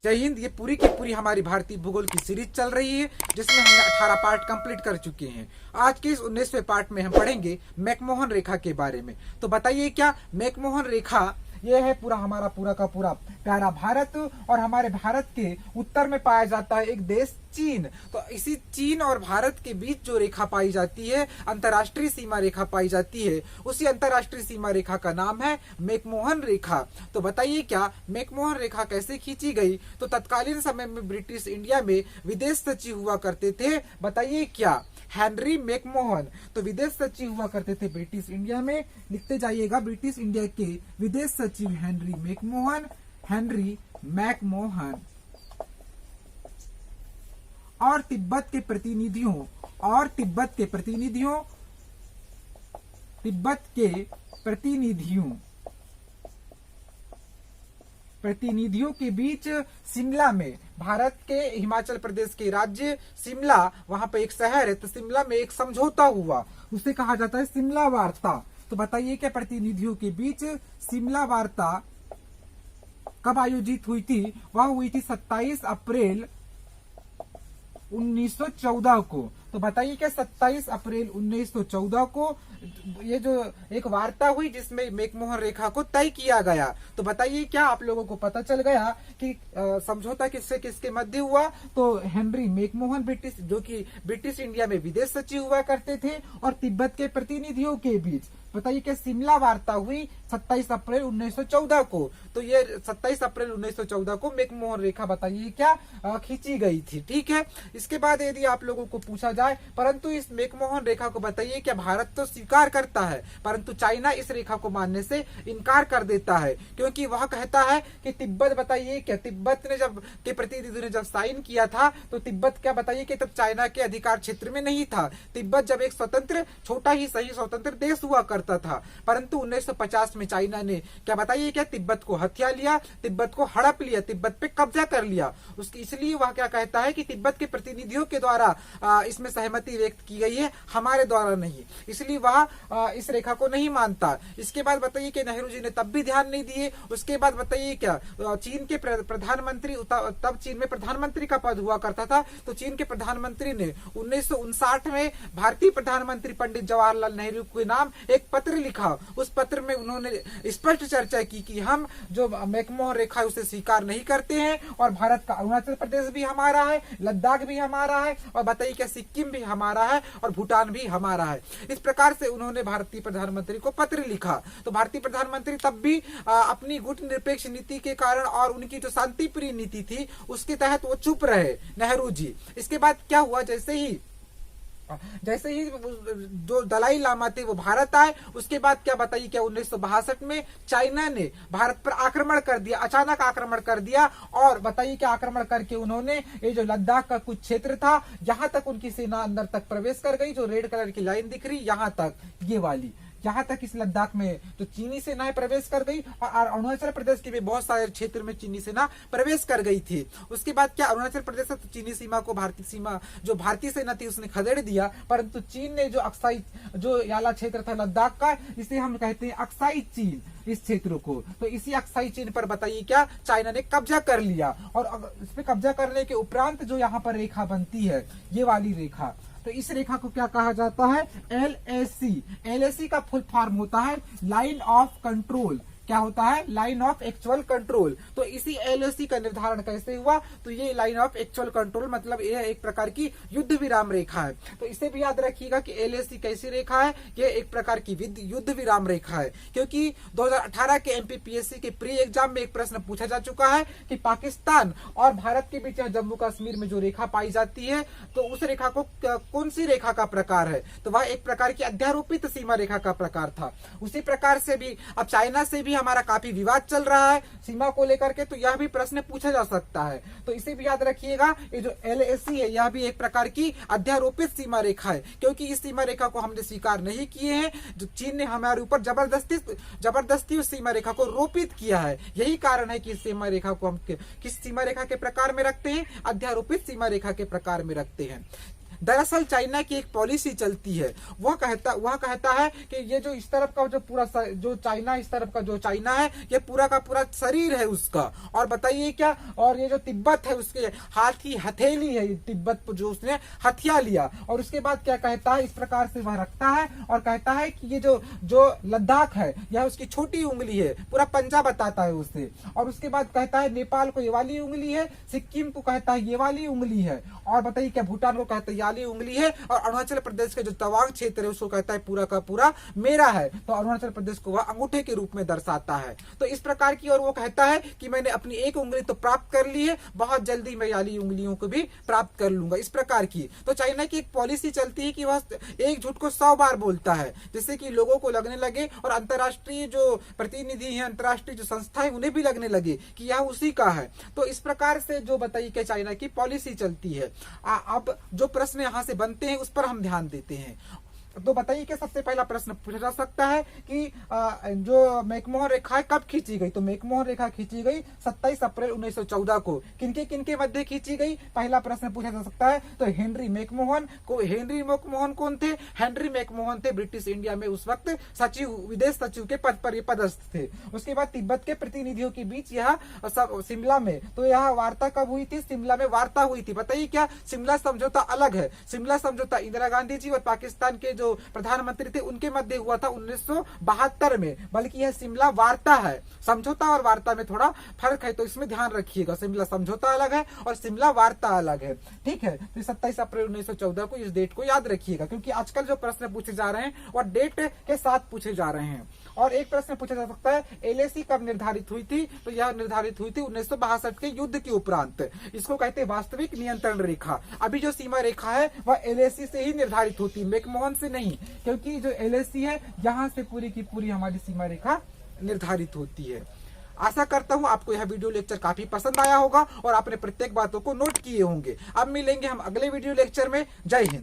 जय हिंद। ये पूरी की पूरी हमारी भारतीय भूगोल की सीरीज चल रही है जिसमें हमने 18 पार्ट कंप्लीट कर चुके हैं। आज के इस 19वें पार्ट में हम पढ़ेंगे मैकमोहन रेखा के बारे में। तो बताइए क्या मैकमोहन रेखा ये है पूरा हमारा पूरा का पूरा प्यारा भारत, और हमारे भारत के उत्तर में पाया जाता है एक देश चीन। तो इसी चीन और भारत के बीच जो रेखा पाई जाती है, अंतरराष्ट्रीय सीमा रेखा पाई जाती है, उसी अंतरराष्ट्रीय सीमा रेखा का नाम है मैकमोहन रेखा। तो बताइए क्या मैकमोहन रेखा कैसे खींची गई? तो तत्कालीन समय में ब्रिटिश इंडिया में विदेश सचिव हुआ करते थे। बताइए क्या? Henry McMahon. तो विदेश सचिव हुआ करते थे ब्रिटिश इंडिया में। लिखते जाइएगा, ब्रिटिश इंडिया के विदेश सचिव हेनरी मैकमोहन, हेनरी मैकमोहन। और तिब्बत के प्रतिनिधियों के बीच शिमला में, भारत के हिमाचल प्रदेश के राज्य शिमला, वहां पे एक शहर है, तो शिमला में एक समझौता हुआ, उसे कहा जाता है शिमला वार्ता। तो बताइए क्या प्रतिनिधियों के बीच शिमला वार्ता कब आयोजित हुई थी? वह हुई थी 27 अप्रैल 1914 को। तो बताइए क्या 27 अप्रैल 1914 को ये जो एक वार्ता हुई जिसमें मैकमोहन रेखा को तय किया गया। तो बताइए क्या आप लोगों को पता चल गया कि समझौता किससे किसके मध्य हुआ? तो हेनरी मैकमोहन ब्रिटिश, जो कि ब्रिटिश इंडिया में विदेश सचिव हुआ करते थे, और तिब्बत के प्रतिनिधियों के बीच। बताइए क्या शिमला वार्ता हुई 27 अप्रैल 1914 को। तो ये 27 अप्रैल 1914 को मैकमोहन रेखा बताइए क्या खींची गई थी। ठीक है। इसके बाद यदि आप लोगों को पूछा जाए, परंतु इस मैकमोहन रेखा को बताइए क्या भारत तो स्वीकार करता है, परंतु चाइना इस रेखा को मानने से इनकार कर देता है, क्योंकि वह कहता है कि तिब्बत, बताइए क्या तिब्बत ने जब के प्रतिनिधियों ने जब साइन किया था, तो तिब्बत क्या बताइए कि तब चाइना के अधिकार क्षेत्र में नहीं था। तिब्बत जब एक स्वतंत्र, छोटा ही सही स्वतंत्र देश हुआ करता था, परंतु 1950 में चाइना ने क्या बताइए क्या तिब्बत को हथिया लिया, तिब्बत को हड़प लिया, तिब्बत पे कब्जा कर लिया। उसकी इसलिए वह क्या कहता है कि तिब्बत के प्रतिनिधियों के द्वारा इसमें सहमति व्यक्त की गई है, हमारे द्वारा नहीं, इसलिए वह इस रेखा को नहीं मानता। इसके बाद बताइए कि नेहरू जी ने तब भी ध्यान नहीं दिए। उसके बाद बताइए क्या चीन के प्रधानमंत्री, तब चीन में प्रधानमंत्री का पद हुआ करता था, तो चीन के प्रधानमंत्री ने 1959 में भारतीय प्रधानमंत्री पंडित जवाहरलाल नेहरू के नाम एक पत्र लिखा। उस पत्र में उन्होंने स्पष्ट चर्चा की कि हम जो मैकमोहन रेखा है उसे स्वीकार नहीं करते हैं, और भारत का अरुणाचल प्रदेश भी हमारा है, लद्दाख भी हमारा है, और बताइए क्या सिक्किम भी हमारा है, और भूटान भी हमारा है। इस प्रकार से उन्होंने भारतीय प्रधानमंत्री को पत्र लिखा। तो भारतीय प्रधानमंत्री तब भी अपनी गुटनिरपेक्ष नीति के कारण और उनकी जो शांति प्रिय नीति थी उसके तहत वो चुप रहे, नेहरू जी। इसके बाद क्या हुआ, जैसे ही जो दलाई लामा थे वो भारत आए, उसके बाद क्या बताइए क्या 1962 में चाइना ने भारत पर आक्रमण कर दिया, अचानक आक्रमण कर दिया, और बताइए क्या आक्रमण करके उन्होंने ये जो लद्दाख का कुछ क्षेत्र था, यहां तक उनकी सेना अंदर तक प्रवेश कर गई। जो रेड कलर की लाइन दिख रही यहां तक, ये वाली, यहाँ तक इस लद्दाख में तो चीनी सेनाएं प्रवेश कर गई, और अरुणाचल प्रदेश के भी बहुत सारे क्षेत्र में चीनी सेना प्रवेश कर गई थी। उसके बाद क्या अरुणाचल प्रदेश से तो चीनी सीमा को भारतीय सीमा, जो भारतीय सेना थी उसने खदेड़ दिया, परंतु चीन ने जो अक्साई, जो याला क्षेत्र था लद्दाख का, इसे हम कहते हैं अक्साई चीन, इस क्षेत्र को। तो इसी अक्साई चीन पर बताइए क्या चाइना ने कब्जा कर लिया, और इस पे कब्जा करने के उपरांत जो यहाँ पर रेखा बनती है, ये वाली रेखा, तो इस रेखा को क्या कहा जाता है? LAC। LAC का फुल फॉर्म होता है लाइन ऑफ कंट्रोल। क्या होता है? Line of actual control. तो इसी LAC का निर्धारण कैसे हुआ? तो ये लाइन ऑफ एक्चुअल कंट्रोल मतलब ये एक प्रकार की युद्ध विराम रेखा है। तो इसे भी याद रखिएगा कि LAC कैसी रेखा है? ये एक प्रकार की युद्ध विराम रेखा है, क्योंकि 2018 के MPPSC के प्री एग्जाम में एक प्रश्न पूछा जा चुका है कि पाकिस्तान और भारत के बीच जम्मू कश्मीर में जो रेखा पाई जाती है, तो उस रेखा को कौन सी रेखा का प्रकार है? तो वह एक प्रकार की अध्यारोपित सीमा रेखा का प्रकार था। उसी प्रकार से भी अब चाइना से भी हमारा काफी विवाद चल रहा है सीमा को लेकर के, तो यह भी प्रश्न पूछा जा सकता है। तो इसे भी याद रखिएगा, ये जो LAC है यह भी एक प्रकार की अध्यारोपित सीमा रेखा है, क्योंकि इस सीमा रेखा को हमने स्वीकार नहीं किए हैं, जो चीन ने हमारे ऊपर जबरदस्ती उस सीमा रेखा को रोपित किया है। यही कारण है कि इस सीमा रेखा को हम किस सीमा रेखा के प्रकार में रखते हैं? अध्यारोपित सीमा रेखा के प्रकार में रखते हैं। दरअसल चाइना की एक पॉलिसी चलती है, वह कहता है कि ये जो इस तरफ का जो पूरा जो चाइना, इस तरफ का जो चाइना है, ये पूरा का पूरा शरीर है उसका। और बताइए क्या, और ये जो तिब्बत है उसके हाथ की हथेली है, तिब्बत पर जो उसने हथिया लिया। और उसके बाद क्या कहता है, इस प्रकार से वह रखता है और कहता है कि ये जो लद्दाख है यह उसकी छोटी उंगली है, पूरा पंजा बताता है उससे। और उसके बाद कहता है नेपाल को ये वाली उंगली है, सिक्किम को कहता है ये वाली उंगली है, और बताइए क्या भूटान को कहता है ये वाली उंगली है, और अरुणाचल प्रदेश के जो तवांग क्षेत्र है उसको कहता है पूरा का पूरा मेरा है। तो अरुणाचल प्रदेश को वह अंगूठे के रूप में दर्शाता है। तो इस प्रकार की, और वो कहता है कि मैंने अपनी एक उंगली तो प्राप्त कर ली है, बहुत जल्दी मैं वाली उंगलियों को भी प्राप्त कर लूंगा, इस प्रकार की। तो चाइना की एक पॉलिसी चलती है कि वह एक झूठ को 100 बार बोलता है, जिससे कि लोगों को लगने लगे और अंतर्राष्ट्रीय जो प्रतिनिधि हैं, अंतर्राष्ट्रीय जो संस्था है, उन्हें भी लगने लगे कि यह उसी का है। तो इस प्रकार से जो बताइए कि चाइना की पॉलिसी चलती है। अब जो प्रश्न यहाँ से बनते हैं उस पर हम ध्यान देते हैं। तो बताइए कि सबसे पहला प्रश्न पूछा जा सकता है कि जो मैकमोहन रेखा है कब खींची गई। तो मैकमोहन रेखा खींची गई 27 अप्रैल 1914 को। किनके मध्य खींची गई, पहला प्रश्न पूछा जा सकता है। तो हेनरी मैकमोहन कौन थे? हेनरी मैकमोहन थे ब्रिटिश इंडिया में उस वक्त सचिव, विदेश सचिव के पद पर पदस्थ थे। उसके बाद तिब्बत के प्रतिनिधियों के बीच यह शिमला में, तो यह वार्ता कब हुई थी? शिमला में वार्ता हुई थी। बताइए क्या, शिमला समझौता अलग है। शिमला समझौता इंदिरा गांधी जी और पाकिस्तान के जो प्रधानमंत्री थे उनके मध्य हुआ था 1972 में, बल्कि यह शिमला वार्ता है। समझौता और वार्ता में थोड़ा फर्क है, तो इसमें ध्यान रखिएगा। शिमला समझौता अलग है और शिमला वार्ता अलग है, ठीक है। तो 27 अप्रैल 1914 को इस डेट को याद रखिएगा, क्योंकि आजकल जो प्रश्न पूछे जा रहे हैं वह डेट के साथ पूछे जा रहे हैं। और एक प्रश्न पूछा जा सकता है, एलएसी कब निर्धारित हुई थी? तो यह निर्धारित हुई थी 1962 के युद्ध के उपरांत। इसको कहते हैं वास्तविक नियंत्रण रेखा। अभी जो सीमा रेखा है वह एलएसी से ही निर्धारित होती है, मैकमोहन से नहीं, क्योंकि जो एलएसी है यहाँ से पूरी की पूरी हमारी सीमा रेखा निर्धारित होती है। आशा करता हूं आपको यह वीडियो लेक्चर काफी पसंद आया होगा और आपने प्रत्येक बातों को नोट किए होंगे। अब मिलेंगे हम अगले वीडियो लेक्चर में। जय हिंद।